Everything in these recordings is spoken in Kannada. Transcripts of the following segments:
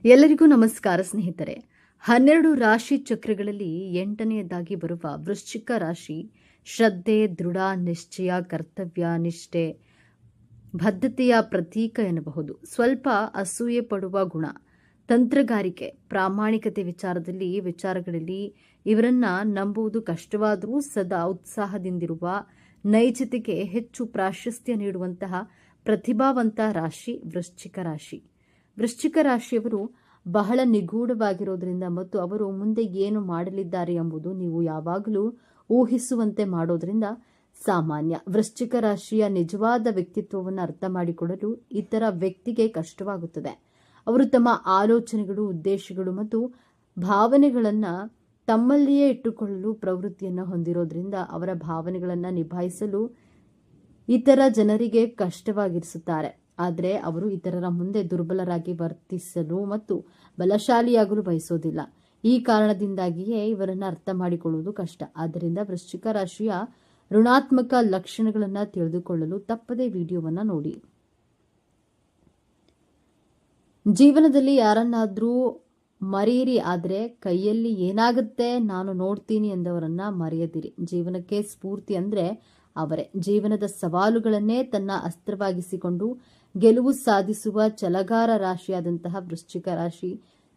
ಎಲ್ಲರಿಗೂ ನಮಸ್ಕಾರ ಸ್ನೇಹಿತರೆ. 12 ರಾಶಿ ಚಕ್ರಗಳಲ್ಲಿ 8ನೆಯದಾಗಿ ಬರುವ ವೃಶ್ಚಿಕ ರಾಶಿ ಶ್ರದ್ಧೆ, ದೃಢ ನಿಶ್ಚಯ, ಕರ್ತವ್ಯ ನಿಷ್ಠೆ, ಬದ್ಧತೆಯ ಪ್ರತೀಕ ಎನ್ನಬಹುದು. ಸ್ವಲ್ಪ ಅಸೂಯೆ ಪಡುವ ಗುಣ, ತಂತ್ರಗಾರಿಕೆ, ಪ್ರಾಮಾಣಿಕತೆ ವಿಚಾರಗಳಲ್ಲಿ ಇವರನ್ನ ನಂಬುವುದು ಕಷ್ಟವಾದರೂ ಸದಾ ಉತ್ಸಾಹದಿಂದಿರುವ, ನೈಜತೆಗೆ ಹೆಚ್ಚು ಪ್ರಾಶಸ್ತ್ಯ ನೀಡುವಂತಹ ಪ್ರತಿಭಾವಂತ ರಾಶಿ ವೃಶ್ಚಿಕ ರಾಶಿ. ವೃಶ್ಚಿಕ ರಾಶಿಯವರು ಬಹಳ ನಿಗೂಢವಾಗಿರೋದ್ರಿಂದ ಮತ್ತು ಅವರು ಮುಂದೆ ಏನು ಮಾಡಲಿದ್ದಾರೆ ಎಂಬುದು ನೀವು ಯಾವಾಗಲೂ ಊಹಿಸುವಂತೆ ಮಾಡೋದ್ರಿಂದ ಸಾಮಾನ್ಯ. ವೃಶ್ಚಿಕ ರಾಶಿಯ ನಿಜವಾದ ವ್ಯಕ್ತಿತ್ವವನ್ನು ಅರ್ಥ ಮಾಡಿಕೊಳ್ಳಲು ಇತರ ವ್ಯಕ್ತಿಗೆ ಕಷ್ಟವಾಗುತ್ತದೆ. ಅವರು ತಮ್ಮ ಆಲೋಚನೆಗಳು, ಉದ್ದೇಶಗಳು ಮತ್ತು ಭಾವನೆಗಳನ್ನು ತಮ್ಮಲ್ಲಿಯೇ ಇಟ್ಟುಕೊಳ್ಳಲು ಪ್ರವೃತ್ತಿಯನ್ನು ಹೊಂದಿರೋದ್ರಿಂದ ಅವರ ಭಾವನೆಗಳನ್ನು ನಿಭಾಯಿಸಲು ಇತರ ಜನರಿಗೆ ಕಷ್ಟವಾಗಿರಿಸುತ್ತಾರೆ. ಆದರೆ ಅವರು ಇತರರ ಮುಂದೆ ದುರ್ಬಲರಾಗಿ ವರ್ತಿಸಲು ಮತ್ತು ಬಲಶಾಲಿಯಾಗಲು ಬಯಸೋದಿಲ್ಲ. ಈ ಕಾರಣದಿಂದಾಗಿಯೇ ಇವರನ್ನು ಅರ್ಥ ಮಾಡಿಕೊಳ್ಳುವುದು ಕಷ್ಟ. ಆದ್ದರಿಂದ ವೃಶ್ಚಿಕ ರಾಶಿಯ ಋಣಾತ್ಮಕ ಲಕ್ಷಣಗಳನ್ನು ತಿಳಿದುಕೊಳ್ಳಲು ತಪ್ಪದೇ ವಿಡಿಯೋವನ್ನು ನೋಡಿ. ಜೀವನದಲ್ಲಿ ಯಾರನ್ನಾದ್ರೂ ಮರೆಯಿರಿ, ಆದರೆ ಕೈಯಲ್ಲಿ ಏನಾಗುತ್ತೆ ನಾನು ನೋಡ್ತೀನಿ ಎಂದವರನ್ನ ಮರೆಯದಿರಿ. ಜೀವನಕ್ಕೆ ಸ್ಫೂರ್ತಿ ಅಂದ್ರೆ ಅವರೇ. ಜೀವನದ ಸವಾಲುಗಳನ್ನೇ ತನ್ನ ಅಸ್ತ್ರವಾಗಿಸಿಕೊಂಡು ಗೆಲುವು ಸಾಧಿಸುವ ಛಲಗಾರ ರಾಶಿಯಾದಂತಹ ವೃಶ್ಚಿಕ ರಾಶಿ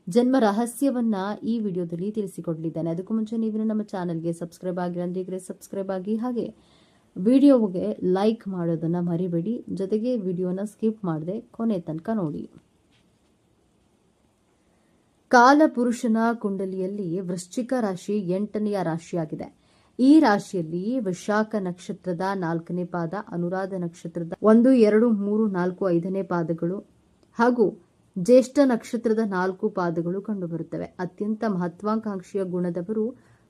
ಜನ್ಮ ರಹಸ್ಯವನ್ನ ಈ ವಿಡಿಯೋದಲ್ಲಿ ತಿಳಿಸಿಕೊಡಲಿದ್ದೇನೆ. ಅದಕ್ಕೂ ಮುಂಚೆ ನೀವು ನಮ್ಮ ಚಾನೆಲ್ಗೆ ಸಬ್ಸ್ಕ್ರೈಬ್ ಆಗಿರಂದ್ರೆ ಸಬ್ಸ್ಕ್ರೈಬ್ ಆಗಿ, ಹಾಗೆ ವಿಡಿಯೋಗೆ ಲೈಕ್ ಮಾಡೋದನ್ನ ಮರಿಬೇಡಿ. ಜೊತೆಗೆ ವಿಡಿಯೋನ ಸ್ಕಿಪ್ ಮಾಡದೆ ಕೊನೆ ತನಕ ನೋಡಿ. ಕಾಲಪುರುಷನ ಕುಂಡಲಿಯಲ್ಲಿ ವೃಶ್ಚಿಕ ರಾಶಿ 8ನೆಯ ರಾಶಿಯಾಗಿದೆ. ಈ ರಾಶಿಯಲ್ಲಿ ವಿಶಾಖ ನಕ್ಷತ್ರದ 4ನೇ ಪಾದ, ಅನುರಾಧ ನಕ್ಷತ್ರದ 1, 2, 3, 4, 5ನೇ ಪಾದಗಳು ಹಾಗೂ ಜ್ಯೇಷ್ಠ ನಕ್ಷತ್ರದ 4 ಪಾದಗಳು ಕಂಡುಬರುತ್ತವೆ. ಅತ್ಯಂತ ಮಹತ್ವಾಕಾಂಕ್ಷೆಯ ಗುಣದವರು,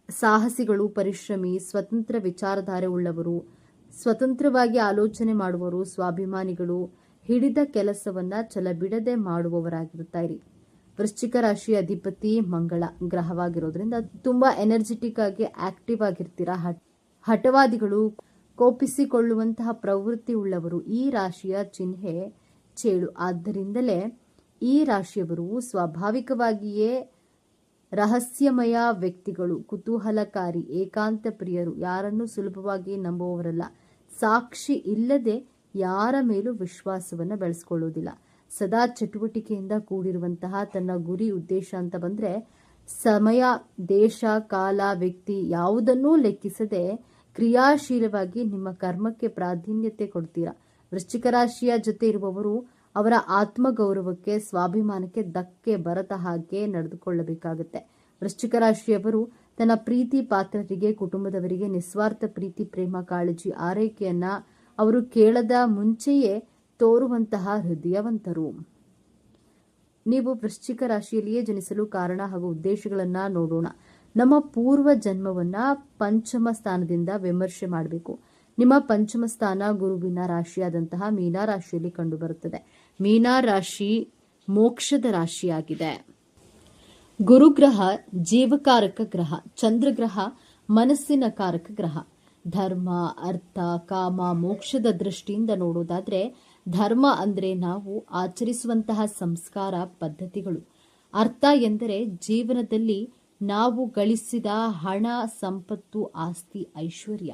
ಸಾಹಸಿಗಳು, ಪರಿಶ್ರಮಿ, ಸ್ವತಂತ್ರ ವಿಚಾರಧಾರೆ ಉಳ್ಳವರು, ಸ್ವತಂತ್ರವಾಗಿ ಆಲೋಚನೆ ಮಾಡುವವರು, ಸ್ವಾಭಿಮಾನಿಗಳು, ಹಿಡಿದ ಕೆಲಸವನ್ನ ಛಲಬಿಡದೆ ಮಾಡುವವರಾಗಿರುತ್ತಾರೆ. ವೃಶ್ಚಿಕ ರಾಶಿಯ ಅಧಿಪತಿ ಮಂಗಳ ಗ್ರಹವಾಗಿರೋದ್ರಿಂದ ತುಂಬಾ ಎನರ್ಜೆಟಿಕ್ ಆಗಿ ಆಕ್ಟಿವ್ ಆಗಿರ್ತೀರಾ. ಹಠವಾದಿಗಳು, ಕೋಪಿಸಿಕೊಳ್ಳುವಂತಹ ಪ್ರವೃತ್ತಿ ಉಳ್ಳವರು. ಈ ರಾಶಿಯ ಚಿಹ್ನೆ ಚೇಳು. ಆದ್ದರಿಂದಲೇ ಈ ರಾಶಿಯವರು ಸ್ವಾಭಾವಿಕವಾಗಿಯೇ ರಹಸ್ಯಮಯ ವ್ಯಕ್ತಿಗಳು, ಕುತೂಹಲಕಾರಿ, ಏಕಾಂತ ಪ್ರಿಯರು, ಯಾರನ್ನು ಸುಲಭವಾಗಿ ನಂಬುವವರಲ್ಲ. ಸಾಕ್ಷಿ ಇಲ್ಲದೆ ಯಾರ ಮೇಲೂ ವಿಶ್ವಾಸವನ್ನು ಬೆಳೆಸ್ಕೊಳ್ಳೋದಿಲ್ಲ. ಸದಾ ಚಟುವಟಿಕೆಯಿಂದ ಕೂಡಿರುವಂತಹ, ತನ್ನ ಗುರಿ ಉದ್ದೇಶ ಅಂತ ಬಂದ್ರೆ ಸಮಯ, ದೇಶ, ಕಾಲ, ವ್ಯಕ್ತಿ ಯಾವುದನ್ನೂ ಲೆಕ್ಕಿಸದೆ ಕ್ರಿಯಾಶೀಲವಾಗಿ ನಿಮ್ಮ ಕರ್ಮಕ್ಕೆ ಪ್ರಾಧಾನ್ಯತೆ ಕೊಡ್ತೀರಾ. ವೃಶ್ಚಿಕ ರಾಶಿಯ ಜೊತೆ ಇರುವವರು ಅವರ ಆತ್ಮಗೌರವಕ್ಕೆ, ಸ್ವಾಭಿಮಾನಕ್ಕೆ ಧಕ್ಕೆ ಬರದ ಹಾಗೆ ನಡೆದುಕೊಳ್ಳಬೇಕಾಗುತ್ತೆ. ವೃಶ್ಚಿಕ ರಾಶಿಯವರು ತನ್ನ ಪ್ರೀತಿ ಪಾತ್ರರಿಗೆ, ಕುಟುಂಬದವರಿಗೆ ನಿಸ್ವಾರ್ಥ ಪ್ರೀತಿ, ಪ್ರೇಮ, ಕಾಳಜಿ, ಆರೈಕೆಯನ್ನ ಅವರು ಕೇಳದ ಮುಂಚೆಯೇ ತೋರುವಂತಹ ಹೃದಯವಂತರು. ನೀವು ವೃಶ್ಚಿಕ ರಾಶಿಯಲ್ಲಿಯೇ ಜನಿಸಲು ಕಾರಣ ಹಾಗೂ ಉದ್ದೇಶಗಳನ್ನ ನೋಡೋಣ. ನಮ್ಮ ಪೂರ್ವ ಜನ್ಮವನ್ನ ಪಂಚಮ ಸ್ಥಾನದಿಂದ ವಿಮರ್ಶೆ ಮಾಡಬೇಕು. ನಿಮ್ಮ ಪಂಚಮ ಸ್ಥಾನ ಗುರುವಿನ ರಾಶಿಯಾದಂತಹ ಮೀನಾ ರಾಶಿಯಲ್ಲಿ ಕಂಡುಬರುತ್ತದೆ. ಮೀನಾ ರಾಶಿ ಮೋಕ್ಷದ ರಾಶಿಯಾಗಿದೆ. ಗುರುಗ್ರಹ ಜೀವಕಾರಕ ಗ್ರಹ, ಚಂದ್ರಗ್ರಹ ಮನಸ್ಸಿನ ಕಾರಕ ಗ್ರಹ. ಧರ್ಮ, ಅರ್ಥ, ಕಾಮ, ಮೋಕ್ಷದ ದೃಷ್ಟಿಯಿಂದ ನೋಡೋದಾದ್ರೆ ಧರ್ಮ ಅಂದ್ರೆ ನಾವು ಆಚರಿಸುವಂತಹ ಸಂಸ್ಕಾರ, ಪದ್ಧತಿಗಳು. ಅರ್ಥ ಎಂದರೆ ಜೀವನದಲ್ಲಿ ನಾವು ಗಳಿಸಿದ ಹಣ, ಸಂಪತ್ತು, ಆಸ್ತಿ, ಐಶ್ವರ್ಯ.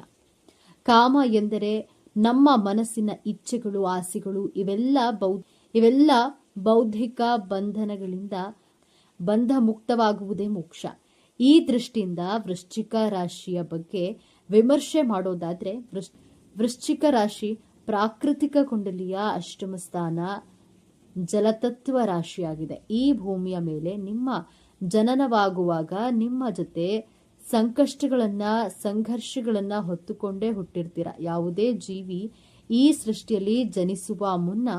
ಕಾಮ ಎಂದರೆ ನಮ್ಮ ಮನಸ್ಸಿನ ಇಚ್ಛೆಗಳು, ಆಸೆಗಳು. ಇವೆಲ್ಲ ಬೌದ್ಧಿಕ ಬಂಧನಗಳಿಂದ ಬಂಧ ಮುಕ್ತವಾಗುವುದೇ ಮೋಕ್ಷ. ಈ ದೃಷ್ಟಿಯಿಂದ ವೃಶ್ಚಿಕ ರಾಶಿಯ ಬಗ್ಗೆ ವಿಮರ್ಶೆ ಮಾಡೋದಾದ್ರೆ ವೃಶ್ಚಿಕ ರಾಶಿ ಪ್ರಾಕೃತಿಕ ಕುಂಡಲಿಯ ಅಷ್ಟಮ ಸ್ಥಾನ ಜಲತತ್ವ ರಾಶಿಯಾಗಿದೆ. ಈ ಭೂಮಿಯ ಮೇಲೆ ನಿಮ್ಮ ಜನನವಾಗುವಾಗ ನಿಮ್ಮ ಜೊತೆ ಸಂಕಷ್ಟಗಳನ್ನ, ಸಂಘರ್ಷಗಳನ್ನ ಹೊತ್ತುಕೊಂಡೇ ಹುಟ್ಟಿರ್ತೀರ. ಯಾವುದೇ ಜೀವಿ ಈ ಸೃಷ್ಟಿಯಲ್ಲಿ ಜನಿಸುವ ಮುನ್ನ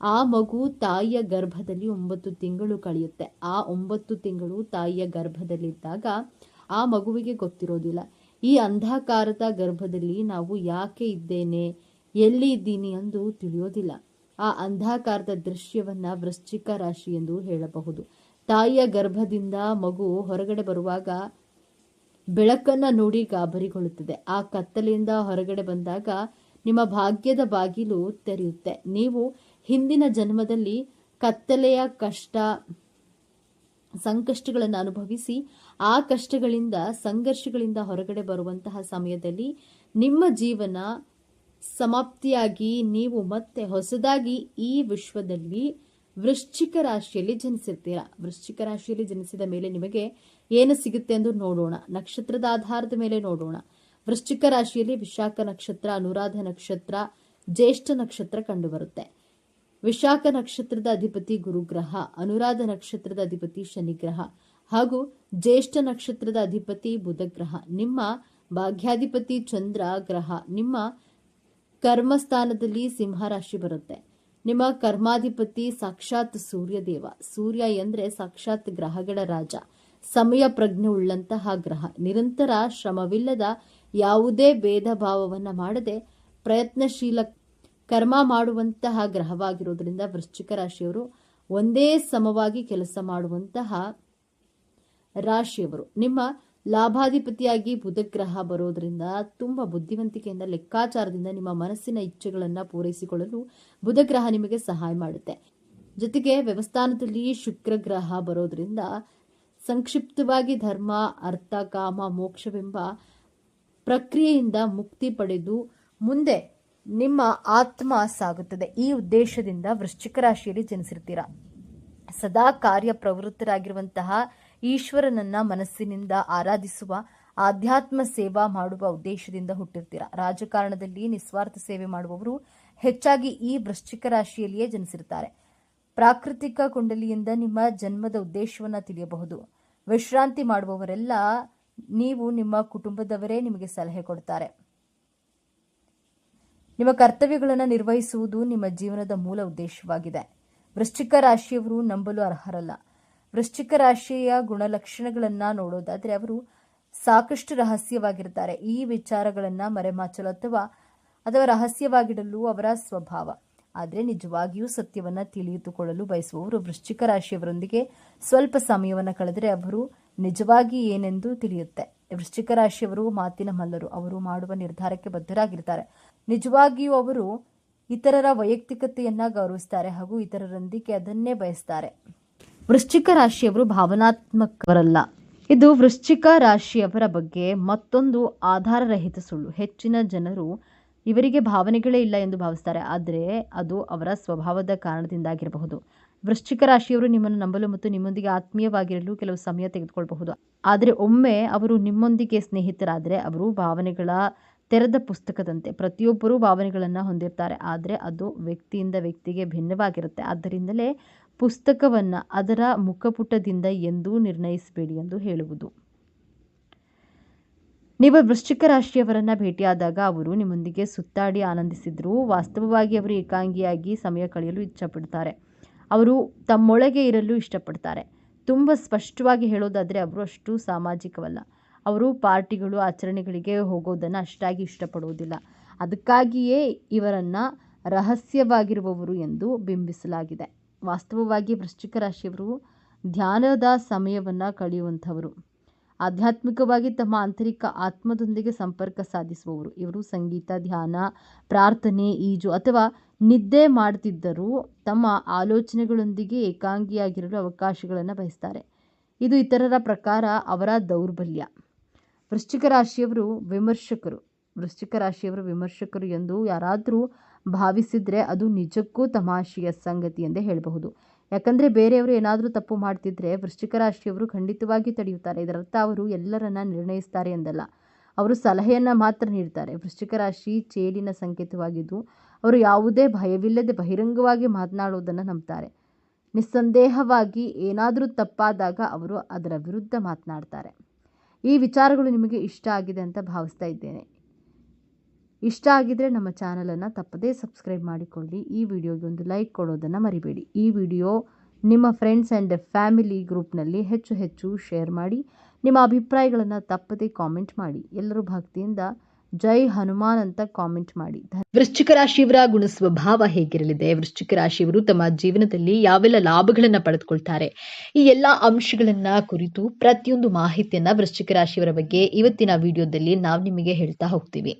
ಆ ಮಗು ತಾಯಿಯ ಗರ್ಭದಲ್ಲಿ 9 ತಿಂಗಳು ಕಳೆಯುತ್ತೆ. ಆ 9 ತಿಂಗಳು ತಾಯಿಯ ಗರ್ಭದಲ್ಲಿದ್ದಾಗ ಆ ಮಗುವಿಗೆ ಗೊತ್ತಿರೋದಿಲ್ಲ. ಈ ಅಂಧಕಾರದ ಗರ್ಭದಲ್ಲಿ ನಾವು ಯಾಕೆ ಇದ್ದೇನೆ, ಎಲ್ಲಿ ಇದ್ದೀನಿ ಎಂದು ತಿಳಿಯೋದಿಲ್ಲ. ಆ ಅಂಧಕಾರದ ದೃಶ್ಯವನ್ನ ವೃಶ್ಚಿಕ ರಾಶಿ ಎಂದು ಹೇಳಬಹುದು. ತಾಯಿಯ ಗರ್ಭದಿಂದ ಮಗು ಹೊರಗಡೆ ಬರುವಾಗ ಬೆಳಕನ್ನ ನೋಡಿ ಗಾಬರಿಗೊಳ್ಳುತ್ತದೆ. ಆ ಕತ್ತಲೆಯಿಂದ ಹೊರಗಡೆ ಬಂದಾಗ ನಿಮ್ಮ ಭಾಗ್ಯದ ಬಾಗಿಲು ತೆರೆಯುತ್ತೆ. ನೀವು ಹಿಂದಿನ ಜನ್ಮದಲ್ಲಿ ಕತ್ತಲೆಯ ಕಷ್ಟ, ಸಂಕಷ್ಟಗಳನ್ನು ಅನುಭವಿಸಿ ಆ ಕಷ್ಟಗಳಿಂದ ಸಂಘರ್ಷಗಳಿಂದ ಹೊರಗಡೆ ಬರುವಂತಹ ಸಮಯದಲ್ಲಿ ನಿಮ್ಮ ಜೀವನ ಸಮಾಪ್ತಿಯಾಗಿ ನೀವು ಮತ್ತೆ ಹೊಸದಾಗಿ ಈ ವಿಶ್ವದಲ್ಲಿ ವೃಶ್ಚಿಕ ರಾಶಿಯಲ್ಲಿ ಜನಿಸಿರ್ತೀರಾ. ವೃಶ್ಚಿಕ ರಾಶಿಯಲ್ಲಿ ಜನಿಸಿದ ಮೇಲೆ ನಿಮಗೆ ಏನು ಸಿಗುತ್ತೆ ಎಂದು ನೋಡೋಣ. ನಕ್ಷತ್ರದ ಆಧಾರದ ಮೇಲೆ ನೋಡೋಣ. ವೃಶ್ಚಿಕ ರಾಶಿಯಲ್ಲಿ ವಿಶಾಖ ನಕ್ಷತ್ರ, ಅನುರಾಧ ನಕ್ಷತ್ರ, ಜ್ಯೇಷ್ಠ ನಕ್ಷತ್ರ ಕಂಡುಬರುತ್ತೆ. ವಿಶಾಖ ನಕ್ಷತ್ರದ ಅಧಿಪತಿ ಗುರುಗ್ರಹ, ಅನುರಾಧ ನಕ್ಷತ್ರದ ಅಧಿಪತಿ ಶನಿಗ್ರಹ ಹಾಗೂ ಜ್ಯೇಷ್ಠ ನಕ್ಷತ್ರದ ಅಧಿಪತಿ ಬುಧಗ್ರಹ. ನಿಮ್ಮ ಭಾಗ್ಯಾಧಿಪತಿ ಚಂದ್ರ ಗ್ರಹ ನಿಮ್ಮ ಕರ್ಮಸ್ಥಾನದಲ್ಲಿ ಸಿಂಹ ರಾಶಿ ಬರುತ್ತೆ. ನಿಮ್ಮ ಕರ್ಮಾಧಿಪತಿ ಸಾಕ್ಷಾತ್ ಸೂರ್ಯದೇವ. ಸೂರ್ಯ ಎಂದ್ರೆ ಸಾಕ್ಷಾತ್ ಗ್ರಹಗಳ ರಾಜ, ಸಮಯ ಪ್ರಜ್ಞೆ ಉಳ್ಳಂತಹ ಗ್ರಹ. ನಿರಂತರ ಶ್ರಮವಿಲ್ಲದ ಯಾವುದೇ ಭೇದ ಭಾವವನ್ನ ಮಾಡದೆ ಪ್ರಯತ್ನಶೀಲ ಕರ್ಮ ಮಾಡುವಂತಹ ಗ್ರಹವಾಗಿರೋದ್ರಿಂದ ವೃಶ್ಚಿಕ ರಾಶಿಯವರು ಒಂದೇ ಸಮವಾಗಿ ಕೆಲಸ ಮಾಡುವಂತಹ ರಾಶಿಯವರು. ನಿಮ್ಮ ಲಾಭಾಧಿಪತಿಯಾಗಿ ಬುಧಗ್ರಹ ಬರೋದ್ರಿಂದ ತುಂಬಾ ಬುದ್ಧಿವಂತಿಕೆಯಿಂದ ಲೆಕ್ಕಾಚಾರದಿಂದ ನಿಮ್ಮ ಮನಸ್ಸಿನ ಇಚ್ಛೆಗಳನ್ನ ಪೂರೈಸಿಕೊಳ್ಳಲು ಬುಧಗ್ರಹ ನಿಮಗೆ ಸಹಾಯ ಮಾಡುತ್ತೆ. ಜೊತೆಗೆ ವ್ಯವಸ್ಥಾನದಲ್ಲಿ ಶುಕ್ರ ಗ್ರಹ ಬರೋದ್ರಿಂದ ಸಂಕ್ಷಿಪ್ತವಾಗಿ ಧರ್ಮ, ಅರ್ಥ, ಕಾಮ, ಮೋಕ್ಷವೆಂಬ ಪ್ರಕ್ರಿಯೆಯಿಂದ ಮುಕ್ತಿ ಪಡೆದು ಮುಂದೆ ನಿಮ್ಮ ಆತ್ಮ ಸಾಗುತ್ತದೆ. ಈ ಉದ್ದೇಶದಿಂದ ವೃಶ್ಚಿಕ ರಾಶಿಯಲ್ಲಿ ಜನಿಸಿರ್ತೀರಾ. ಸದಾ ಕಾರ್ಯ ಪ್ರವೃತ್ತರಾಗಿರುವಂತಹ ಈಶ್ವರನನ್ನ ಮನಸ್ಸಿನಿಂದ ಆರಾಧಿಸುವ, ಆಧ್ಯಾತ್ಮ ಸೇವಾ ಮಾಡುವ ಉದ್ದೇಶದಿಂದ ಹುಟ್ಟಿರ್ತೀರಾ. ರಾಜಕಾರಣದಲ್ಲಿ ನಿಸ್ವಾರ್ಥ ಸೇವೆ ಮಾಡುವವರು ಹೆಚ್ಚಾಗಿ ಈ ವೃಶ್ಚಿಕ ರಾಶಿಯಲ್ಲಿಯೇ ಜನಿಸಿರ್ತಾರೆ. ಪ್ರಾಕೃತಿಕ ಕುಂಡಲಿಯಿಂದ ನಿಮ್ಮ ಜನ್ಮದ ಉದ್ದೇಶವನ್ನ ತಿಳಿಯಬಹುದು. ವಿಶ್ರಾಂತಿ ಮಾಡುವವರೆಲ್ಲ ನೀವು ನಿಮ್ಮ ಕುಟುಂಬದವರೇ ನಿಮಗೆ ಸಲಹೆ ಕೊಡ್ತಾರೆ. ನಿಮ್ಮ ಕರ್ತವ್ಯಗಳನ್ನು ನಿರ್ವಹಿಸುವುದು ನಿಮ್ಮ ಜೀವನದ ಮೂಲ ಉದ್ದೇಶವಾಗಿದೆ. ವೃಶ್ಚಿಕ ರಾಶಿಯವರು ನಂಬಲು ಅರ್ಹರಲ್ಲ. ವೃಶ್ಚಿಕ ರಾಶಿಯ ಗುಣಲಕ್ಷಣಗಳನ್ನ ನೋಡೋದಾದ್ರೆ ಅವರು ಸಾಕಷ್ಟು ರಹಸ್ಯವಾಗಿರ್ತಾರೆ. ಈ ವಿಚಾರಗಳನ್ನ ಮರೆಮಾಚಲು ಅಥವಾ ರಹಸ್ಯವಾಗಿಡಲು ಅವರ ಸ್ವಭಾವ. ಆದರೆ ನಿಜವಾಗಿಯೂ ಸತ್ಯವನ್ನ ತಿಳಿದುಕೊಳ್ಳಲು ಬಯಸುವವರು ವೃಶ್ಚಿಕ ರಾಶಿಯವರೊಂದಿಗೆ ಸ್ವಲ್ಪ ಸಮಯವನ್ನು ಕಳೆದರೆ ಅವರು ನಿಜವಾಗಿ ಏನೆಂದು ತಿಳಿಯುತ್ತೆ. ವೃಶ್ಚಿಕ ರಾಶಿಯವರು ಮಾತಿನ ಮಲ್ಲರು. ಅವರು ಮಾಡುವ ನಿರ್ಧಾರಕ್ಕೆ ಬದ್ಧರಾಗಿರ್ತಾರೆ. ನಿಜವಾಗಿಯೂ ಅವರು ಇತರರ ವೈಯಕ್ತಿಕತೆಯನ್ನ ಗೌರವಿಸ್ತಾರೆ ಹಾಗೂ ಇತರರೊಂದಿಗೆ ಅದನ್ನೇ ಬಯಸ್ತಾರೆ. ವೃಶ್ಚಿಕ ರಾಶಿಯವರು ಭಾವನಾತ್ಮಕವರಲ್ಲ. ಇದು ವೃಶ್ಚಿಕ ರಾಶಿಯವರ ಬಗ್ಗೆ ಮತ್ತೊಂದು ಆಧಾರರಹಿತ ಸುಳ್ಳು. ಹೆಚ್ಚಿನ ಜನರು ಇವರಿಗೆ ಭಾವನೆಗಳೇ ಇಲ್ಲ ಎಂದು ಭಾವಿಸ್ತಾರೆ, ಆದರೆ ಅದು ಅವರ ಸ್ವಭಾವದ ಕಾರಣದಿಂದಾಗಿರಬಹುದು. ವೃಶ್ಚಿಕ ರಾಶಿಯವರು ನಿಮ್ಮನ್ನು ನಂಬಲು ಮತ್ತು ನಿಮ್ಮೊಂದಿಗೆ ಆತ್ಮೀಯವಾಗಿರಲು ಕೆಲವು ಸಮಯ ತೆಗೆದುಕೊಳ್ಳಬಹುದು. ಆದರೆ ಒಮ್ಮೆ ಅವರು ನಿಮ್ಮೊಂದಿಗೆ ಸ್ನೇಹಿತರಾದರೆ ಅವರು ಭಾವನೆಗಳ ತೆರೆದ ಪುಸ್ತಕದಂತೆ. ಪ್ರತಿಯೊಬ್ಬರೂ ಭಾವನೆಗಳನ್ನು ಹೊಂದಿರ್ತಾರೆ, ಆದರೆ ಅದು ವ್ಯಕ್ತಿಯಿಂದ ವ್ಯಕ್ತಿಗೆ ಭಿನ್ನವಾಗಿರುತ್ತೆ. ಆದ್ದರಿಂದಲೇ ಪುಸ್ತಕವನ್ನ ಅದರ ಮುಖಪುಟದಿಂದ ಎಂದೂ ನಿರ್ಣಯಿಸಬೇಡಿ ಎಂದು ಹೇಳುವುದು. ನೀವು ವೃಶ್ಚಿಕ ರಾಶಿಯವರನ್ನ ಭೇಟಿಯಾದಾಗ ಅವರು ನಿಮ್ಮೊಂದಿಗೆ ಸುತ್ತಾಡಿ ಆನಂದಿಸಿದ್ರು ವಾಸ್ತವವಾಗಿ ಅವರು ಏಕಾಂಗಿಯಾಗಿ ಸಮಯ ಕಳೆಯಲು ಇಷ್ಟಪಡ್ತಾರೆ. ಅವರು ತಮ್ಮೊಳಗೆ ಇರಲು ಇಷ್ಟಪಡ್ತಾರೆ. ತುಂಬ ಸ್ಪಷ್ಟವಾಗಿ ಹೇಳೋದಾದರೆ ಅವರು ಅಷ್ಟು ಸಾಮಾಜಿಕವಲ್ಲ. ಅವರು ಪಾರ್ಟಿಗಳು, ಆಚರಣೆಗಳಿಗೆ ಹೋಗೋದನ್ನು ಅಷ್ಟಾಗಿ ಇಷ್ಟಪಡುವುದಿಲ್ಲ. ಅದಕ್ಕಾಗಿಯೇ ಇವರನ್ನ ರಹಸ್ಯವಾಗಿರುವವರು ಎಂದು ಬಿಂಬಿಸಲಾಗಿದೆ. ವಾಸ್ತವವಾಗಿ ವೃಶ್ಚಿಕ ರಾಶಿಯವರು ಧ್ಯಾನದ ಸಮಯವನ್ನು ಕಳೆಯುವಂಥವರು. ಆಧ್ಯಾತ್ಮಿಕವಾಗಿ ತಮ್ಮ ಆಂತರಿಕ ಆತ್ಮದೊಂದಿಗೆ ಸಂಪರ್ಕ ಸಾಧಿಸುವವರು. ಇವರು ಸಂಗೀತ, ಧ್ಯಾನ, ಪ್ರಾರ್ಥನೆ, ಈಜು ಅಥವಾ ನಿದ್ದೆ ಮಾಡ್ತಿದ್ದರೂ ತಮ್ಮ ಆಲೋಚನೆಗಳೊಂದಿಗೆ ಏಕಾಂಗಿಯಾಗಿರಲು ಅವಕಾಶಗಳನ್ನು ಬಯಸ್ತಾರೆ. ಇದು ಇತರರ ಪ್ರಕಾರ ಅವರ ದೌರ್ಬಲ್ಯ. ವೃಶ್ಚಿಕ ರಾಶಿಯವರು ವಿಮರ್ಶಕರು. ವೃಶ್ಚಿಕ ರಾಶಿಯವರು ವಿಮರ್ಶಕರು ಎಂದು ಯಾರಾದರೂ ಭಾವಿಸಿದರೆ ಅದು ನಿಜಕ್ಕೂ ತಮಾಷೆಯ ಸಂಗತಿ ಎಂದೇ ಹೇಳಬಹುದು. ಯಾಕಂದರೆ ಬೇರೆಯವರು ಏನಾದರೂ ತಪ್ಪು ಮಾಡ್ತಿದ್ರೆ ವೃಶ್ಚಿಕ ರಾಶಿಯವರು ಖಂಡಿತವಾಗಿ ತಡೆಯುತ್ತಾರೆ. ಇದರರ್ಥ ಅವರು ಎಲ್ಲರನ್ನ ನಿರ್ಣಯಿಸ್ತಾರೆ ಎಂದಲ್ಲ, ಅವರು ಸಲಹೆಯನ್ನು ಮಾತ್ರ ನೀಡ್ತಾರೆ. ವೃಶ್ಚಿಕ ರಾಶಿ ಚೇಡಿನ ಸಂಕೇತವಾಗಿದ್ದು ಅವರು ಯಾವುದೇ ಭಯವಿಲ್ಲದೆ ಬಹಿರಂಗವಾಗಿ ಮಾತನಾಡುವುದನ್ನು ನಂಬ್ತಾರೆ. ನಿಸ್ಸಂದೇಹವಾಗಿ ಏನಾದರೂ ತಪ್ಪಾದಾಗ ಅವರು ಅದರ ವಿರುದ್ಧ ಮಾತನಾಡ್ತಾರೆ. ಈ ವಿಚಾರಗಳು ನಿಮಗೆ ಇಷ್ಟ ಆಗಿದೆ ಅಂತ ಭಾವಿಸ್ತಾ ಇದ್ದೇನೆ. ಇಷ್ಟ ಆಗಿದ್ರೆ ನಮ್ಮ ಚಾನಲನ್ನು ತಪ್ಪದೇ ಸಬ್ಸ್ಕ್ರೈಬ್ ಮಾಡಿಕೊಳ್ಳಿ. ಈ ವಿಡಿಯೋಗೆ ಒಂದು ಲೈಕ್ ಕೊಡೋದನ್ನು ಮರಿಬೇಡಿ. ಈ ವಿಡಿಯೋ ನಿಮ್ಮ ಫ್ರೆಂಡ್ಸ್ ಆ್ಯಂಡ್ ಫ್ಯಾಮಿಲಿ ಗ್ರೂಪ್ನಲ್ಲಿ ಹೆಚ್ಚು ಶೇರ್ ಮಾಡಿ. ನಿಮ್ಮ ಅಭಿಪ್ರಾಯಗಳನ್ನು ತಪ್ಪದೇ ಕಾಮೆಂಟ್ ಮಾಡಿ. ಎಲ್ಲರೂ ಭಕ್ತಿಯಿಂದ ಜೈ ಹನುಮಾನ್ ಅಂತ ಕಾಮೆಂಟ್ ಮಾಡಿ. ವೃಶ್ಚಿಕ ರಾಶಿಯವರ ಗುಣ ಸ್ವಭಾವ ಹೇಗಿರಲಿದೆ, ವೃಶ್ಚಿಕ ರಾಶಿಯವರು ತಮ್ಮ ಜೀವನದಲ್ಲಿ ಯಾವೆಲ್ಲ ಲಾಭಗಳನ್ನು ಪಡೆದುಕೊಳ್ತಾರೆ, ಈ ಎಲ್ಲ ಅಂಶಗಳನ್ನ ಕುರಿತು ಪ್ರತಿಯೊಂದು ಮಾಹಿತಿಯನ್ನ ವೃಶ್ಚಿಕ ರಾಶಿಯವರ ಬಗ್ಗೆ ಇವತ್ತಿನ ವಿಡಿಯೋದಲ್ಲಿ ನಾವು ನಿಮಗೆ ಹೇಳ್ತಾ ಹೋಗ್ತೀವಿ.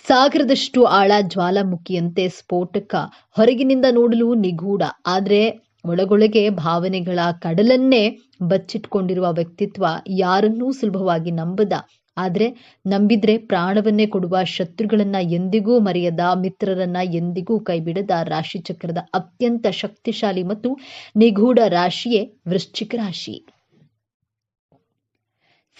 ಸಾಗರದಷ್ಟು ಆಳ, ಜ್ವಾಲಾಮುಖಿಯಂತೆ ಸ್ಫೋಟಕ, ಹೊರಗಿನಿಂದ ನೋಡಲು ನಿಗೂಢ, ಆದರೆ ಒಳಗೊಳಗೆ ಭಾವನೆಗಳ ಕಡಲನ್ನೇ ಬಚ್ಚಿಟ್ಕೊಂಡಿರುವ ವ್ಯಕ್ತಿತ್ವ, ಯಾರನ್ನೂ ಸುಲಭವಾಗಿ ನಂಬದ, ಆದ್ರೆ ನಂಬಿದ್ರೆ ಪ್ರಾಣವನ್ನೇ ಕೊಡುವ, ಶತ್ರುಗಳನ್ನ ಎಂದಿಗೂ ಮರೆಯದ, ಮಿತ್ರರನ್ನ ಎಂದಿಗೂ ಕೈಬಿಡದ ರಾಶಿಚಕ್ರದ ಅತ್ಯಂತ ಶಕ್ತಿಶಾಲಿ ಮತ್ತು ನಿಗೂಢ ರಾಶಿಯೇ ವೃಶ್ಚಿಕ ರಾಶಿ.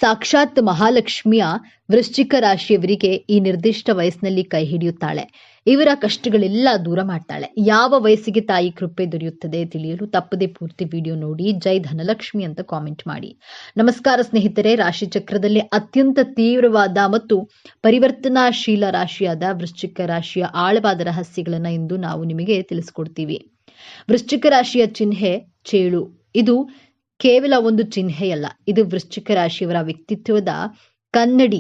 ಸಾಕ್ಷಾತ್ ಮಹಾಲಕ್ಷ್ಮಿಯ ವೃಶ್ಚಿಕ ರಾಶಿಯವರಿಗೆ ಈ ನಿರ್ದಿಷ್ಟ ವಯಸ್ಸಿನಲ್ಲಿ ಕೈ ಹಿಡಿಯುತ್ತಾಳೆ. ಇವರ ಕಷ್ಟಗಳೆಲ್ಲ ದೂರ ಮಾಡ್ತಾಳೆ. ಯಾವ ವಯಸ್ಸಿಗೆ ತಾಯಿ ಕೃಪೆ ದೊರೆಯುತ್ತದೆ ತಿಳಿಯಲು ತಪ್ಪದೆ ಪೂರ್ತಿ ವಿಡಿಯೋ ನೋಡಿ. ಜೈ ಧನಲಕ್ಷ್ಮಿ ಅಂತ ಕಾಮೆಂಟ್ ಮಾಡಿ. ನಮಸ್ಕಾರ ಸ್ನೇಹಿತರೆ. ರಾಶಿ ಚಕ್ರದಲ್ಲಿ ಅತ್ಯಂತ ತೀವ್ರವಾದ ಮತ್ತು ಪರಿವರ್ತನಾಶೀಲ ರಾಶಿಯಾದ ವೃಶ್ಚಿಕ ರಾಶಿಯ ಆಳವಾದ ರಹಸ್ಯಗಳನ್ನ ಇಂದು ನಾವು ನಿಮಗೆ ತಿಳಿಸ್ಕೊಡ್ತೀವಿ. ವೃಶ್ಚಿಕ ರಾಶಿಯ ಚಿಹ್ನೆ ಚೇಳು. ಇದು ಕೇವಲ ಒಂದು ಚಿಹ್ನೆಯಲ್ಲ, ಇದು ವೃಶ್ಚಿಕ ರಾಶಿಯವರ ವ್ಯಕ್ತಿತ್ವದ ಕನ್ನಡಿ.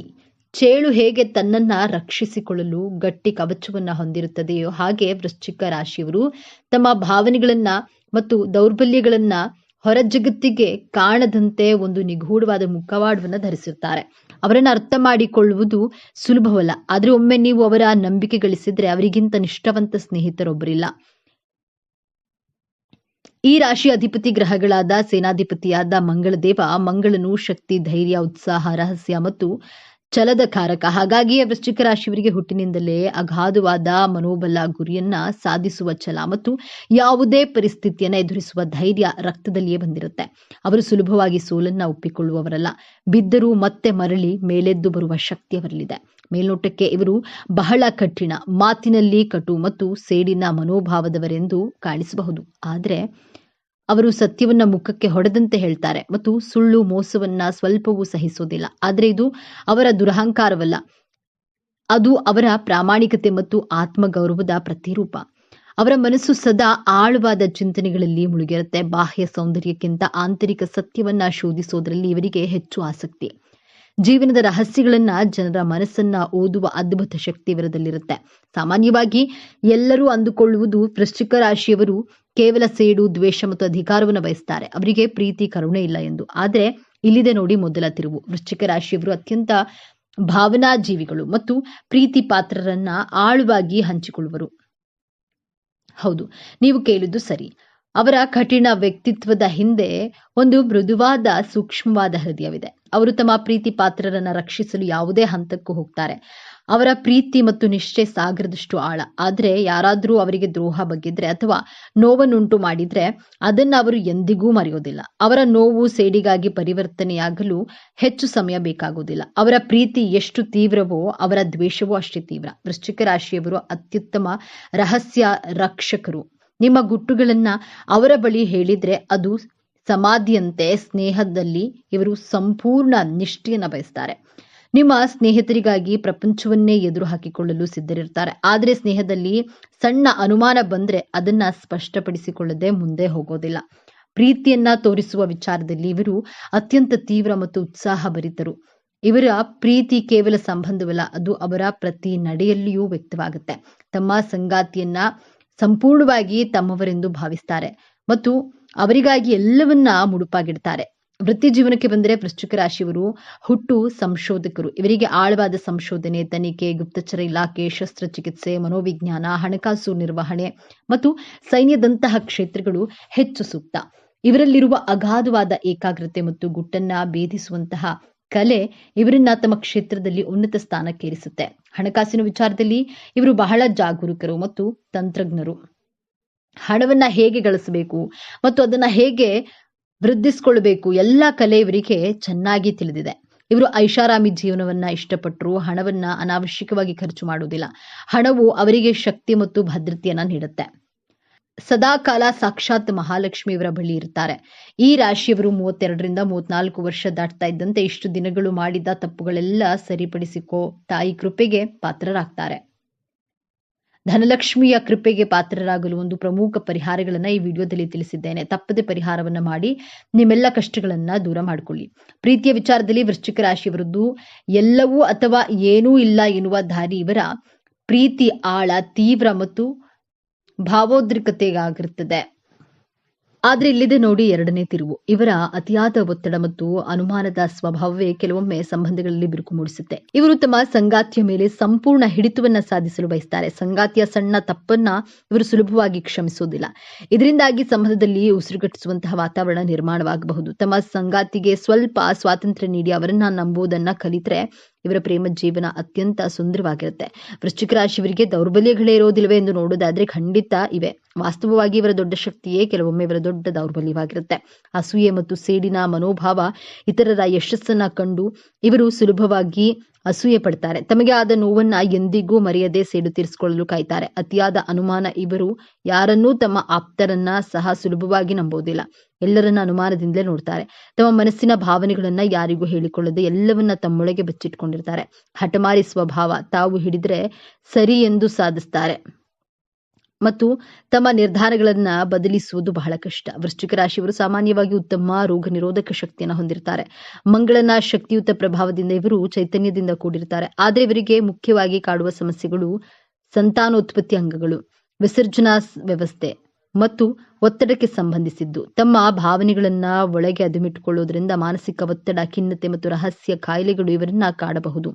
ಚೇಳು ಹೇಗೆ ತನ್ನನ್ನ ರಕ್ಷಿಸಿಕೊಳ್ಳಲು ಗಟ್ಟಿ ಕವಚವನ್ನ ಹೊಂದಿರುತ್ತದೆಯೋ ಹಾಗೆ ವೃಶ್ಚಿಕ ರಾಶಿಯವರು ತಮ್ಮ ಭಾವನೆಗಳನ್ನ ಮತ್ತು ದೌರ್ಬಲ್ಯಗಳನ್ನ ಹೊರ ಜಗತ್ತಿಗೆ ಕಾಣದಂತೆ ಒಂದು ನಿಗೂಢವಾದ ಮುಖವಾಡವನ್ನ ಧರಿಸಿರ್ತಾರೆ. ಅವರನ್ನ ಅರ್ಥ ಮಾಡಿಕೊಳ್ಳುವುದು ಸುಲಭವಲ್ಲ, ಆದ್ರೆ ಒಮ್ಮೆ ನೀವು ಅವರ ನಂಬಿಕೆ ಗಳಿಸಿದ್ರೆ ಅವರಿಗಿಂತ ನಿಷ್ಠಾವಂತ ಸ್ನೇಹಿತರೊಬ್ಬರಿಲ್ಲ. ಈ ರಾಶಿ ಅಧಿಪತಿ ಗ್ರಹಗಳಾದ ಸೇನಾಧಿಪತಿಯಾದ ಮಂಗಳದೇವ. ಮಂಗಳನು ಶಕ್ತಿ, ಧೈರ್ಯ, ಉತ್ಸಾಹ, ರಹಸ್ಯ ಮತ್ತು ಛಲದ ಕಾರಕ. ಹಾಗಾಗಿಯೇ ವೃಶ್ಚಿಕ ರಾಶಿಯವರಿಗೆ ಹುಟ್ಟಿನಿಂದಲೇ ಅಗಾಧವಾದ ಮನೋಬಲ, ಗುರಿಯನ್ನ ಸಾಧಿಸುವ ಛಲ ಮತ್ತು ಯಾವುದೇ ಪರಿಸ್ಥಿತಿಯನ್ನ ಎದುರಿಸುವ ಧೈರ್ಯ ರಕ್ತದಲ್ಲಿಯೇ ಬಂದಿರುತ್ತೆ. ಅವರು ಸುಲಭವಾಗಿ ಸೋಲನ್ನ ಒಪ್ಪಿಕೊಳ್ಳುವವರಲ್ಲ. ಬಿದ್ದರೂ ಮತ್ತೆ ಮರಳಿ ಮೇಲೆದ್ದು ಬರುವ ಶಕ್ತಿ ಅವರಲ್ಲಿದೆ. ಮೇಲ್ನೋಟಕ್ಕೆ ಇವರು ಬಹಳ ಕಠಿಣ, ಮಾತಿನಲ್ಲಿ ಕಟು ಮತ್ತು ಸೇಡಿನ ಮನೋಭಾವದವರೆಂದು ಕಾಣಿಸಬಹುದು. ಆದರೆ ಅವರು ಸತ್ಯವನ್ನ ಮುಖಕ್ಕೆ ಹೊಡೆದಂತೆ ಹೇಳ್ತಾರೆ ಮತ್ತು ಸುಳ್ಳು, ಮೋಸವನ್ನ ಸ್ವಲ್ಪವೂ ಸಹಿಸೋದಿಲ್ಲ. ಆದರೆ ಇದು ಅವರ ದುರಹಂಕಾರವಲ್ಲ, ಅದು ಅವರ ಪ್ರಾಮಾಣಿಕತೆ ಮತ್ತು ಆತ್ಮಗೌರವದ ಪ್ರತಿರೂಪ. ಅವರ ಮನಸ್ಸು ಸದಾ ಆಳವಾದ ಚಿಂತನೆಗಳಲ್ಲಿ ಮುಳುಗಿರುತ್ತೆ. ಬಾಹ್ಯ ಸೌಂದರ್ಯಕ್ಕಿಂತ ಆಂತರಿಕ ಸತ್ಯವನ್ನ ಶೋಧಿಸೋದ್ರಲ್ಲಿ ಇವರಿಗೆ ಹೆಚ್ಚು ಆಸಕ್ತಿ. ಜೀವನದ ರಹಸ್ಯಗಳನ್ನ, ಜನರ ಮನಸ್ಸನ್ನ ಓದುವ ಅದ್ಭುತ ಶಕ್ತಿ ಇವರದಲ್ಲಿರುತ್ತೆ. ಸಾಮಾನ್ಯವಾಗಿ ಎಲ್ಲರೂ ಅಂದುಕೊಳ್ಳುವುದು ವೃಶ್ಚಿಕ ರಾಶಿಯವರು ಕೇವಲ ಸೇಡು, ದ್ವೇಷ ಮತ್ತು ಅಧಿಕಾರವನ್ನು ಬಯಸ್ತಾರೆ. ಅವರಿಗೆ ಪ್ರೀತಿ, ಕರುಣೆ ಇಲ್ಲ ಎಂದು. ಆದ್ರೆ ಇಲ್ಲಿದೆ ನೋಡಿ ಮೊದಲ ತಿರುವು. ವೃಶ್ಚಿಕ ರಾಶಿಯವರು ಅತ್ಯಂತ ಭಾವನಾ ಜೀವಿಗಳು ಮತ್ತು ಪ್ರೀತಿ ಪಾತ್ರರನ್ನ ಆಳವಾಗಿ ಹಂಚಿಕೊಳ್ಳುವರು. ಹೌದು, ನೀವು ಕೇಳಿದ್ದು ಸರಿ. ಅವರ ಕಠಿಣ ವ್ಯಕ್ತಿತ್ವದ ಹಿಂದೆ ಒಂದು ಮೃದುವಾದ, ಸೂಕ್ಷ್ಮವಾದ ಹೃದಯವಿದೆ. ಅವರು ತಮ್ಮ ಪ್ರೀತಿ ಪಾತ್ರರನ್ನ ರಕ್ಷಿಸಲು ಯಾವುದೇ ಹಂತಕ್ಕೂ ಹೋಗ್ತಾರೆ. ಅವರ ಪ್ರೀತಿ ಮತ್ತು ನಿಷ್ಠೆ ಸಾಗರದಷ್ಟು ಆಳ. ಆದ್ರೆ ಯಾರಾದ್ರೂ ಅವರಿಗೆ ದ್ರೋಹ ಬಗ್ಗಿದ್ರೆ ಅಥವಾ ನೋವನ್ನುಂಟು ಮಾಡಿದ್ರೆ ಅದನ್ನ ಅವರು ಎಂದಿಗೂ ಮರೆಯೋದಿಲ್ಲ. ಅವರ ನೋವು, ಸೇಡಿಗಾಗಿ ಪರಿವರ್ತನೆಯಾಗಲು ಹೆಚ್ಚು ಸಮಯ ಬೇಕಾಗುವುದಿಲ್ಲ. ಅವರ ಪ್ರೀತಿ ಎಷ್ಟು ತೀವ್ರವೋ ಅವರ ದ್ವೇಷವೂ ಅಷ್ಟೇ ತೀವ್ರ. ವೃಶ್ಚಿಕ ರಾಶಿಯವರು ಅತ್ಯುತ್ತಮ ರಹಸ್ಯ ರಕ್ಷಕರು. ನಿಮ್ಮ ಗುಟ್ಟುಗಳನ್ನ ಅವರ ಬಳಿ ಹೇಳಿದ್ರೆ ಅದು ಸಮಾಧಿಯಂತೆ. ಸ್ನೇಹದಲ್ಲಿ ಇವರು ಸಂಪೂರ್ಣ ನಿಷ್ಠೆಯನ್ನ ಬಯಸ್ತಾರೆ. ನಿಮ್ಮ ಸ್ನೇಹಿತರಿಗಾಗಿ ಪ್ರಪಂಚವನ್ನೇ ಎದುರು ಹಾಕಿಕೊಳ್ಳಲು ಸಿದ್ಧರಿರ್ತಾರೆ. ಆದರೆ ಸ್ನೇಹದಲ್ಲಿ ಸಣ್ಣ ಅನುಮಾನ ಬಂದ್ರೆ ಅದನ್ನ ಸ್ಪಷ್ಟಪಡಿಸಿಕೊಳ್ಳದೆ ಮುಂದೆ ಹೋಗೋದಿಲ್ಲ. ಪ್ರೀತಿಯನ್ನ ತೋರಿಸುವ ವಿಚಾರದಲ್ಲಿ ಇವರು ಅತ್ಯಂತ ತೀವ್ರ ಮತ್ತು ಉತ್ಸಾಹ ಭರಿತರು. ಇವರ ಪ್ರೀತಿ ಕೇವಲ ಸಂಬಂಧವಲ್ಲ, ಅದು ಅವರ ಪ್ರತಿ ನಡೆಯಲ್ಲಿಯೂ ವ್ಯಕ್ತವಾಗುತ್ತೆ. ತಮ್ಮ ಸಂಗಾತಿಯನ್ನ ಸಂಪೂರ್ಣವಾಗಿ ತಮ್ಮವರೆಂದು ಭಾವಿಸ್ತಾರೆ ಮತ್ತು ಅವರಿಗಾಗಿ ಎಲ್ಲವನ್ನ ಮುಡುಪಾಗಿಡ್ತಾರೆ. ವೃತ್ತಿ ಜೀವನಕ್ಕೆ ಬಂದರೆ ವೃಶ್ಚಿಕ ರಾಶಿಯವರು ಹುಟ್ಟು ಸಂಶೋಧಕರು. ಇವರಿಗೆ ಆಳವಾದ ಸಂಶೋಧನೆ, ತನಿಖೆ, ಗುಪ್ತಚರ ಇಲಾಖೆ, ಶಸ್ತ್ರಚಿಕಿತ್ಸೆ, ಮನೋವಿಜ್ಞಾನ, ಹಣಕಾಸು ನಿರ್ವಹಣೆ ಮತ್ತು ಸೈನ್ಯದಂತಹ ಕ್ಷೇತ್ರಗಳು ಹೆಚ್ಚು ಸೂಕ್ತ. ಇವರಲ್ಲಿರುವ ಅಗಾಧವಾದ ಏಕಾಗ್ರತೆ ಮತ್ತು ಗುಟ್ಟನ್ನ ಭೇದಿಸುವಂತಹ ಕಲೆ ಇವರನ್ನ ತಮ್ಮ ಕ್ಷೇತ್ರದಲ್ಲಿ ಉನ್ನತ ಸ್ಥಾನಕ್ಕೇರಿಸುತ್ತೆ. ಹಣಕಾಸಿನ ವಿಚಾರದಲ್ಲಿ ಇವರು ಬಹಳ ಜಾಗರೂಕರು ಮತ್ತು ತಂತ್ರಜ್ಞರು. ಹಣವನ್ನ ಹೇಗೆ ಗಳಿಸಬೇಕು ಮತ್ತು ಅದನ್ನ ಹೇಗೆ ವೃದ್ಧಿಸಿಕೊಳ್ಳಬೇಕು ಎಲ್ಲ ಕಲೆ ಇವರಿಗೆ ಚೆನ್ನಾಗಿ ತಿಳಿದಿದೆ. ಇವರು ಐಷಾರಾಮಿ ಜೀವನವನ್ನ ಇಷ್ಟಪಟ್ಟರು ಹಣವನ್ನ ಅನಾವಶ್ಯಕವಾಗಿ ಖರ್ಚು ಮಾಡುವುದಿಲ್ಲ. ಹಣವು ಅವರಿಗೆ ಶಕ್ತಿ ಮತ್ತು ಭದ್ರತೆಯನ್ನ ನೀಡುತ್ತೆ. ಸದಾಕಾಲ ಸಾಕ್ಷಾತ್ ಮಹಾಲಕ್ಷ್ಮಿ ಇವರ ಬಳಿ ಇರ್ತಾರೆ. ಈ ರಾಶಿಯವರು 32ರಿಂದ 34 ವರ್ಷ ದಾಟ್ತಾ ಇದ್ದಂತೆ ಇಷ್ಟು ದಿನಗಳು ಮಾಡಿದ ತಪ್ಪುಗಳೆಲ್ಲ ಸರಿಪಡಿಸಿಕೋ ತಾಯಿ ಕೃಪೆಗೆ ಪಾತ್ರರಾಗ್ತಾರೆ. ಧನಲಕ್ಷ್ಮಿಯ ಕೃಪೆಗೆ ಪಾತ್ರರಾಗಲು ಒಂದು ಪ್ರಮುಖ ಪರಿಹಾರಗಳನ್ನ ಈ ವಿಡಿಯೋದಲ್ಲಿ ತಿಳಿಸಿದ್ದೇನೆ. ತಪ್ಪದೆ ಪರಿಹಾರವನ್ನ ಮಾಡಿ ನಿಮ್ಮೆಲ್ಲ ಕಷ್ಟಗಳನ್ನ ದೂರ ಮಾಡಿಕೊಳ್ಳಿ. ಪ್ರೀತಿಯ ವಿಚಾರದಲ್ಲಿ ವೃಶ್ಚಿಕ ರಾಶಿಯವರದ್ದು ಎಲ್ಲವೂ ಅಥವಾ ಏನೂ ಇಲ್ಲ ಎನ್ನುವ ದಾರಿ. ಇವರ ಪ್ರೀತಿ ಆಳ, ತೀವ್ರ ಮತ್ತು ಭಾವೋದ್ರಿಕ್ತತೆಯಾಗಿರುತ್ತದೆ. ಆದ್ರೆ ಇಲ್ಲಿದೆ ನೋಡಿ ಎರಡನೇ ತಿರುವು. ಇವರ ಅತಿಯಾದ ಒತ್ತಡ ಮತ್ತು ಅನುಮಾನದ ಸ್ವಭಾವವೇ ಕೆಲವೊಮ್ಮೆ ಸಂಬಂಧಗಳಲ್ಲಿ ಬಿರುಕು ಮೂಡಿಸುತ್ತೆ. ಇವರು ತಮ್ಮ ಸಂಗಾತಿಯ ಮೇಲೆ ಸಂಪೂರ್ಣ ಹಿಡಿತವನ್ನ ಸಾಧಿಸಲು ಬಯಸ್ತಾರೆ. ಸಂಗಾತಿಯ ಸಣ್ಣ ತಪ್ಪನ್ನ ಇವರು ಸುಲಭವಾಗಿ ಕ್ಷಮಿಸುವುದಿಲ್ಲ. ಇದರಿಂದಾಗಿ ಸಂಬಂಧದಲ್ಲಿ ಉಸಿರುಗಟ್ಟಿಸುವಂತಹ ವಾತಾವರಣ ನಿರ್ಮಾಣವಾಗಬಹುದು. ತಮ್ಮ ಸಂಗಾತಿಗೆ ಸ್ವಲ್ಪ ಸ್ವಾತಂತ್ರ್ಯ ನೀಡಿ ಅವರನ್ನ ನಂಬುವುದನ್ನ ಕಲಿತರೆ ಇವರ ಪ್ರೇಮ ಜೀವನ ಅತ್ಯಂತ ಸುಂದರವಾಗಿರುತ್ತೆ. ವೃಶ್ಚಿಕ ರಾಶಿಯವರಿಗೆ ದೌರ್ಬಲ್ಯಗಳೇ ಇರೋದಿಲ್ವೇ ಎಂದು ನೋಡೋದಾದ್ರೆ ಖಂಡಿತ ಇವೆ. ವಾಸ್ತವವಾಗಿ ಇವರ ದೊಡ್ಡ ಶಕ್ತಿಯೇ ಕೆಲವೊಮ್ಮೆ ಇವರ ದೊಡ್ಡ ದೌರ್ಬಲ್ಯವಾಗಿರುತ್ತೆ. ಅಸೂಯೆ ಮತ್ತು ಸೇಡಿನ ಮನೋಭಾವ. ಇತರರ ಯಶಸ್ಸನ್ನ ಕಂಡು ಇವರು ಸುಲಭವಾಗಿ ಅಸೂಯೆ ಪಡ್ತಾರೆ. ತಮಗೆ ಆದ ನೋವನ್ನ ಎಂದಿಗೂ ಮರೆಯದೆ ಸೇಡು ತೀರಿಸಿಕೊಳ್ಳಲು ಕಾಯ್ತಾರೆ. ಅತಿಯಾದ ಅನುಮಾನ. ಇವರು ಯಾರನ್ನೂ ತಮ್ಮ ಆಪ್ತರನ್ನ ಸಹ ಸುಲಭವಾಗಿ ನಂಬೋದಿಲ್ಲ. ಎಲ್ಲರನ್ನ ಅನುಮಾನದಿಂದಲೇ ನೋಡ್ತಾರೆ. ತಮ್ಮ ಮನಸ್ಸಿನ ಭಾವನೆಗಳನ್ನ ಯಾರಿಗೂ ಹೇಳಿಕೊಳ್ಳದೆ ಎಲ್ಲವನ್ನ ತಮ್ಮೊಳಗೆ ಬಚ್ಚಿಟ್ಕೊಂಡಿರ್ತಾರೆ. ಹಠಮಾರಿ ಸ್ವಭಾವ. ತಾವು ಹಿಡಿದ್ರೆ ಸರಿ ಎಂದು ಸಾಧಿಸ್ತಾರೆ ಮತ್ತು ತಮ್ಮ ನಿರ್ಧಾರಗಳನ್ನ ಬದಲಿಸುವುದು ಬಹಳ ಕಷ್ಟ. ವೃಶ್ಚಿಕ ರಾಶಿಯವರು ಸಾಮಾನ್ಯವಾಗಿ ಉತ್ತಮ ರೋಗ ನಿರೋಧಕ ಶಕ್ತಿಯನ್ನು ಹೊಂದಿರ್ತಾರೆ. ಮಂಗಳನ ಶಕ್ತಿಯುತ ಪ್ರಭಾವದಿಂದ ಇವರು ಚೈತನ್ಯದಿಂದ ಕೂಡಿರ್ತಾರೆ. ಆದ್ರೆ ಇವರಿಗೆ ಮುಖ್ಯವಾಗಿ ಕಾಡುವ ಸಮಸ್ಯೆಗಳು ಸಂತಾನೋತ್ಪತ್ತಿ ಅಂಗಗಳು, ವಿಸರ್ಜನಾ ವ್ಯವಸ್ಥೆ ಮತ್ತು ಒತ್ತಡಕ್ಕೆ ಸಂಬಂಧಿಸಿದ್ದು. ತಮ್ಮ ಭಾವನೆಗಳನ್ನ ಒಳಗೆ ಅದುಮಿಟ್ಟುಕೊಳ್ಳುವುದರಿಂದ ಮಾನಸಿಕ ಒತ್ತಡ, ಖಿನ್ನತೆ ಮತ್ತು ರಹಸ್ಯ ಕಾಯಿಲೆಗಳು ಇವರನ್ನ ಕಾಡಬಹುದು.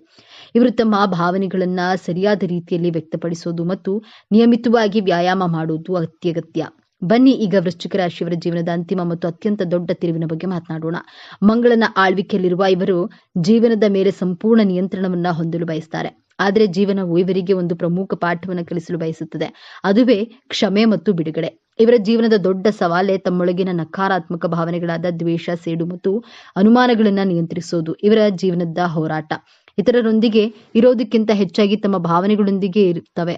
ಇವರು ತಮ್ಮ ಭಾವನೆಗಳನ್ನ ಸರಿಯಾದ ರೀತಿಯಲ್ಲಿ ವ್ಯಕ್ತಪಡಿಸೋದು ಮತ್ತು ನಿಯಮಿತವಾಗಿ ವ್ಯಾಯಾಮ ಮಾಡುವುದು ಅತ್ಯಗತ್ಯ. ಬನ್ನಿ ಈಗ ವೃಶ್ಚಿಕ ರಾಶಿಯವರ ಜೀವನದ ಅಂತಿಮ ಮತ್ತು ಅತ್ಯಂತ ದೊಡ್ಡ ತಿರುವಿನ ಬಗ್ಗೆ ಮಾತನಾಡೋಣ. ಮಂಗಳನ ಆಳ್ವಿಕೆಯಲ್ಲಿರುವ ಇವರು ಜೀವನದ ಮೇಲೆ ಸಂಪೂರ್ಣ ನಿಯಂತ್ರಣವನ್ನ ಹೊಂದಲು ಬಯಸ್ತಾರೆ. ಆದರೆ ಜೀವನವು ಇವರಿಗೆ ಒಂದು ಪ್ರಮುಖ ಪಾಠವನ್ನು ಕಲಿಸಲು ಬಯಸುತ್ತದೆ. ಅದುವೇ ಕ್ಷಮೆ ಮತ್ತು ಬಿಡುಗಡೆ. ಇವರ ಜೀವನದ ದೊಡ್ಡ ಸವಾಲೇ ತಮ್ಮೊಳಗಿನ ನಕಾರಾತ್ಮಕ ಭಾವನೆಗಳಾದ ದ್ವೇಷ, ಸೇಡು ಮತ್ತು ಅನುಮಾನಗಳನ್ನ ನಿಯಂತ್ರಿಸೋದು. ಇವರ ಜೀವನದ ಹೋರಾಟ ಇತರರೊಂದಿಗೆ ಇರೋದಕ್ಕಿಂತ ಹೆಚ್ಚಾಗಿ ತಮ್ಮ ಭಾವನೆಗಳೊಂದಿಗೆ ಇರುತ್ತವೆ.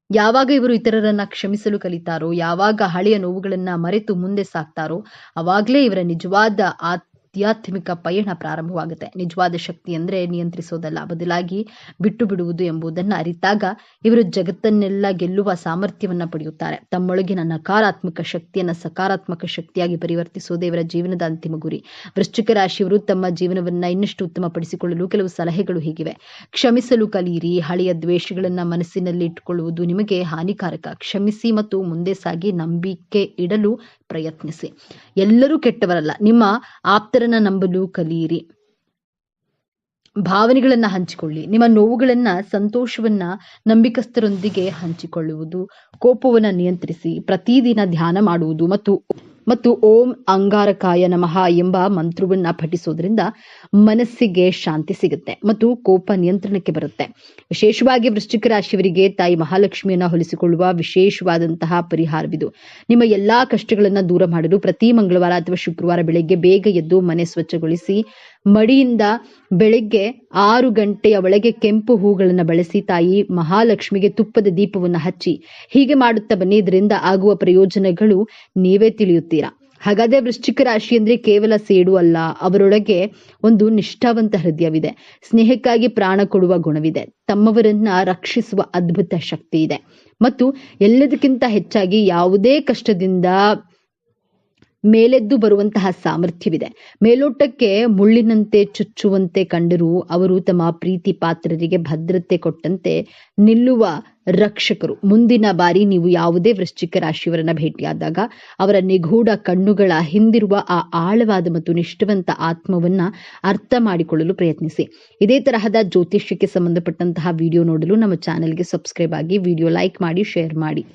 ಯಾವಾಗ ಇವರು ಇತರರನ್ನ ಕ್ಷಮಿಸಲು ಕಲಿತಾರೋ, ಯಾವಾಗ ಹಳೆಯ ನೋವುಗಳನ್ನ ಮರೆತು ಮುಂದೆ ಸಾಕ್ತಾರೋ, ಅವಾಗಲೇ ಇವರ ನಿಜವಾದ ಆಧ್ಯಾತ್ಮಿಕ ಪಯಣ ಪ್ರಾರಂಭವಾಗುತ್ತೆ. ನಿಜವಾದ ಶಕ್ತಿ ಅಂದ್ರೆ ನಿಯಂತ್ರಿಸೋದಲ್ಲ, ಬದಲಾಗಿ ಬಿಟ್ಟು ಬಿಡುವುದು ಎಂಬುದನ್ನ ಅರಿತಾಗ ಇವರು ಜಗತ್ತನ್ನೆಲ್ಲ ಗೆಲ್ಲುವ ಸಾಮರ್ಥ್ಯವನ್ನ ಪಡೆಯುತ್ತಾರೆ. ತಮ್ಮೊಳಗಿನ ನಕಾರಾತ್ಮಕ ಶಕ್ತಿಯನ್ನ ಸಕಾರಾತ್ಮಕ ಶಕ್ತಿಯಾಗಿ ಪರಿವರ್ತಿಸೋದೇ ಇವರ ಜೀವನದ ಅಂತಿಮ ಗುರಿ. ವೃಶ್ಚಿಕ ರಾಶಿಯವರು ತಮ್ಮ ಜೀವನವನ್ನ ಇನ್ನಷ್ಟು ಉತ್ತಮಪಡಿಸಿಕೊಳ್ಳಲು ಕೆಲವು ಸಲಹೆಗಳು ಹೀಗಿವೆ. ಕ್ಷಮಿಸಲು ಕಲಿಯಿರಿ. ಹಳೆಯ ದ್ವೇಷಗಳನ್ನ ಮನಸ್ಸಿನಲ್ಲಿ ಇಟ್ಟುಕೊಳ್ಳುವುದು ನಿಮಗೆ ಹಾನಿಕಾರಕ. ಕ್ಷಮಿಸಿ ಮತ್ತು ಮುಂದೆ ಸಾಗಿ ನಂಬಿಕೆ ಇಡಲು ಪ್ರಯತ್ನಿಸಿ. ಎಲ್ಲರೂ ಕೆಟ್ಟವರಲ್ಲ. ನಿಮ್ಮ ಆಪ್ತರನ್ನ ನಂಬಲು ಕಲಿಯಿರಿ. ಭಾವನೆಗಳನ್ನ ಹಂಚಿಕೊಳ್ಳಿ. ನಿಮ್ಮ ನೋವುಗಳನ್ನ, ಸಂತೋಷವನ್ನ ನಂಬಿಕಸ್ಥರೊಂದಿಗೆ ಹಂಚಿಕೊಳ್ಳುವುದು. ಕೋಪವನ್ನ ನಿಯಂತ್ರಿಸಿ. ಪ್ರತಿದಿನ ಧ್ಯಾನ ಮಾಡುವುದು ಮತ್ತು ಓಂ ಅಂಗಾರಕಾಯ ನಮಃ ಎಂಬ ಮಂತ್ರವನ್ನ ಪಠಿಸೋದ್ರಿಂದ ಮನಸ್ಸಿಗೆ ಶಾಂತಿ ಸಿಗುತ್ತೆ ಮತ್ತು ಕೋಪ ನಿಯಂತ್ರಣಕ್ಕೆ ಬರುತ್ತೆ. ವಿಶೇಷವಾಗಿ ವೃಶ್ಚಿಕ ರಾಶಿಯವರಿಗೆ ತಾಯಿ ಮಹಾಲಕ್ಷ್ಮಿಯನ್ನ ಹೊಲಿಸಿಕೊಳ್ಳುವ ವಿಶೇಷವಾದಂತಹ ಪರಿಹಾರವಿದು. ನಿಮ್ಮ ಎಲ್ಲಾ ಕಷ್ಟಗಳನ್ನ ದೂರ ಮಾಡಲು ಪ್ರತಿ ಮಂಗಳವಾರ ಅಥವಾ ಶುಕ್ರವಾರ ಬೆಳಗ್ಗೆ ಬೇಗ ಎದ್ದು ಮನೆ ಸ್ವಚ್ಛಗೊಳಿಸಿ ಮಡಿಯಿಂದ ಬೆಳಗ್ಗೆ 6 ಗಂಟೆಯ ಒಳಗೆ ಕೆಂಪು ಹೂಗಳನ್ನು ಬಳಸಿ ತಾಯಿ ಮಹಾಲಕ್ಷ್ಮಿಗೆ ತುಪ್ಪದ ದೀಪವನ್ನು ಹಚ್ಚಿ ಹೀಗೆ ಮಾಡುತ್ತಾ ಬನ್ನಿ. ಇದರಿಂದ ಆಗುವ ಪ್ರಯೋಜನಗಳು ನೀವೇ ತಿಳಿಯುತ್ತೀರಾ. ಹಾಗಾದ್ರೆ ವೃಶ್ಚಿಕ ರಾಶಿ ಅಂದ್ರೆ ಕೇವಲ ಸೇಡು ಅಲ್ಲ, ಅವರೊಳಗೆ ಒಂದು ನಿಷ್ಠಾವಂತ ಹೃದಯವಿದೆ. ಸ್ನೇಹಕ್ಕಾಗಿ ಪ್ರಾಣ ಕೊಡುವ ಗುಣವಿದೆ. ತಮ್ಮವರನ್ನ ರಕ್ಷಿಸುವ ಅದ್ಭುತ ಶಕ್ತಿ ಇದೆ ಮತ್ತು ಎಲ್ಲದಕ್ಕಿಂತ ಹೆಚ್ಚಾಗಿ ಯಾವುದೇ ಕಷ್ಟದಿಂದ ಮೇಲೆದ್ದು ಬರುವಂತಹ ಸಾಮರ್ಥ್ಯವಿದೆ. ಮೇಲೋಟಕ್ಕೆ ಮುಳ್ಳಿನಂತೆ ಚುಚ್ಚುವಂತೆ ಕಂಡರೂ ಅವರು ತಮ್ಮ ಪ್ರೀತಿ ಪಾತ್ರರಿಗೆ ಭದ್ರತೆ ಕೊಟ್ಟಂತೆ ನಿಲ್ಲುವ ರಕ್ಷಕರು. ಮುಂದಿನ ಬಾರಿ ನೀವು ಯಾವುದೇ ವೃಶ್ಚಿಕ ರಾಶಿಯವರನ್ನ ಭೇಟಿಯಾದಾಗ ಅವರ ನಿಗೂಢ ಕಣ್ಣುಗಳ ಹಿಂದಿರುವ ಆ ಆಳವಾದ ಮತ್ತು ನಿಷ್ಠಾವಂತ ಆತ್ಮವನ್ನ ಅರ್ಥ ಮಾಡಿಕೊಳ್ಳಲು ಪ್ರಯತ್ನಿಸಿ. ಇದೇ ತರಹದ ಜ್ಯೋತಿಷ್ಯಕ್ಕೆ ಸಂಬಂಧಪಟ್ಟಂತಹ ವಿಡಿಯೋ ನೋಡಲು ನಮ್ಮ ಚಾನೆಲ್ಗೆ ಸಬ್ಸ್ಕ್ರೈಬ್ ಆಗಿ, ವಿಡಿಯೋ ಲೈಕ್ ಮಾಡಿ, ಶೇರ್ ಮಾಡಿ.